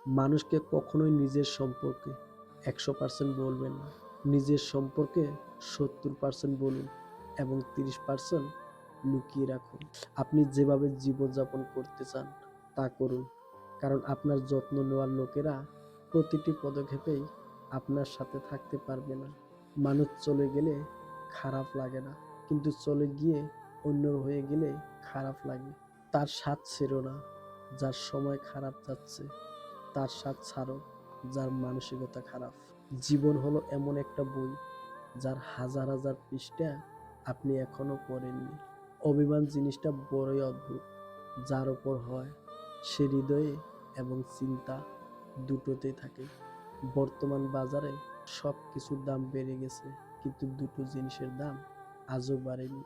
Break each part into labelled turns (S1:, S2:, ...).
S1: মানুষকে কখনোই নিজের সম্পর্কে 100% বলবেন না। নিজের সম্পর্কে 70% বলুন এবং 30% লুকিয়ে রাখুন। আপনি যেভাবে জীবনযাপন করতে চান তা করুন, কারণ আপনার যত্ন নেওয়ার লোকেরা প্রতিটি পদক্ষেপেই আপনার সাথে থাকতে পারবে না। মানুষ চলে গেলে খারাপ লাগে না, কিন্তু চলে গিয়ে অন্যর হয়ে গেলে খারাপ লাগে। তার স্বাদ ছেড়ো না যার সময় খারাপ যাচ্ছে, তার স্বাদ ছাড়ো যার মানসিকতা খারাপ। জীবন হলো এমন একটা বই যার হাজার হাজার পৃষ্ঠা আপনি এখনো পড়েননি। অভিমান জিনিসটা বড়ই অদ্ভুত। যার ওপর হয় সে হৃদয়ে এবং চিন্তা দুটোতেই থাকে। বর্তমান বাজারে সব কিছুর দাম বেড়ে গেছে, কিন্তু দুটো জিনিসের দাম আজও বাড়েনি,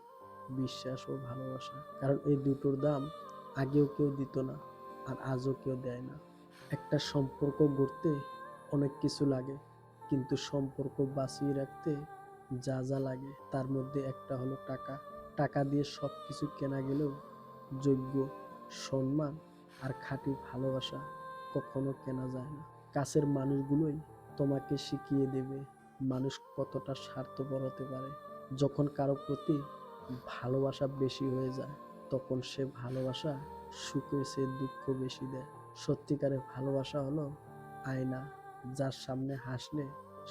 S1: বিশ্বাস ও ভালোবাসা। কারণ এই দুটোর দাম আগেও কেউ দিত না, আর আজও কেউ দেয় না। একটা সম্পর্ক গড়তে অনেক কিছু লাগে, কিন্তু সম্পর্ক বাঁচিয়ে রাখতে যা যা লাগে তার মধ্যে একটা হলো টাকা। টাকা দিয়ে সব কিছু কেনা গেলেও যোগ্য, সম্মান আর খাঁটি ভালোবাসা কখনো কেনা যায় না। কাছের মানুষগুলোই তোমাকে শিখিয়ে দেবে মানুষ কতটা স্বার্থপর হতে পারে। যখন কারো প্রতি ভালোবাসা বেশি হয়ে যায়, তখন সে ভালোবাসা সুখের চেয়ে দুঃখ বেশি দেয়। সত্যিকারের ভালোবাসা হলো আয়না, যার সামনে হাসলে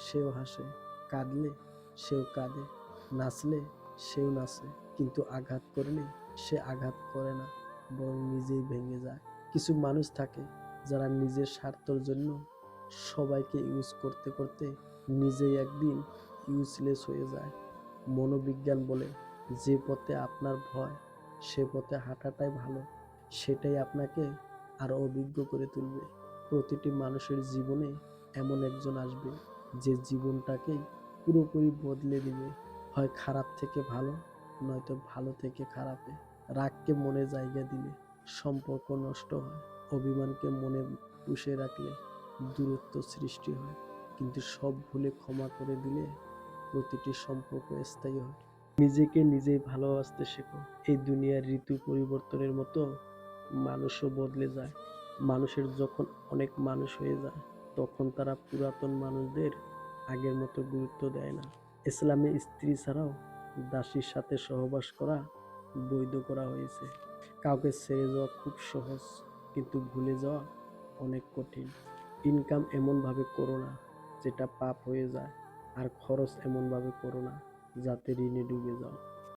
S1: সেও হাসে, কাঁদলে সেও কাঁদে, নাচলে সেও নাচে, কিন্তু আঘাত করলে সে আঘাত করে না, বরং নিজেই ভেঙে যায়। কিছু মানুষ থাকে যারা নিজের স্বার্থের জন্য সবাইকে ইউজ করতে করতে নিজেই একদিন ইউজলেস হয়ে যায়। মনোবিজ্ঞান বলে, যে পথে আপনার ভয় সে পথে হাঁটাটাই ভালো। সেটাই আপনাকে আরো অভিজ্ঞ করে তুলবে। প্রতিটি মানুষের জীবনে এমন একজন আসবে যে জীবনটাকেই পুরোপুরি বদলে দিবে, হয় খারাপ থেকে ভালো, নয়তো ভালো থেকে খারাপে। রাগকে মনে জায়গা দিলে সম্পর্ক নষ্ট হয়, অভিমানকে মনে পুষে রাখলে দূরত্ব সৃষ্টি হয়, কিন্তু সব ভুলে ক্ষমা করে দিলে প্রতিটি সম্পর্ক স্থায়ী হয়। নিজেকে নিজেই ভালোবাসতে শেখো। এই দুনিয়ার ঋতু পরিবর্তনের মতো মানুষও বদলে যায়। মানুষের যখন অনেক মানুষ হয়ে যায়, তখন তারা পুরাতন মানুষদের আগের মতো গুরুত্ব দেয় না। ইসলামে স্ত্রী ছাড়াও দাসীর সাথে সহবাস করা বৈধ করা হয়েছে। কাউকে ছেড়ে যাওয়া খুব সহজ, কিন্তু ভুলে যাওয়া অনেক কঠিন। ইনকাম এমনভাবে করো না যেটা পাপ হয়ে যায়, আর খরচ এমনভাবে করো না যাতে ঋণে ডুবে যাও।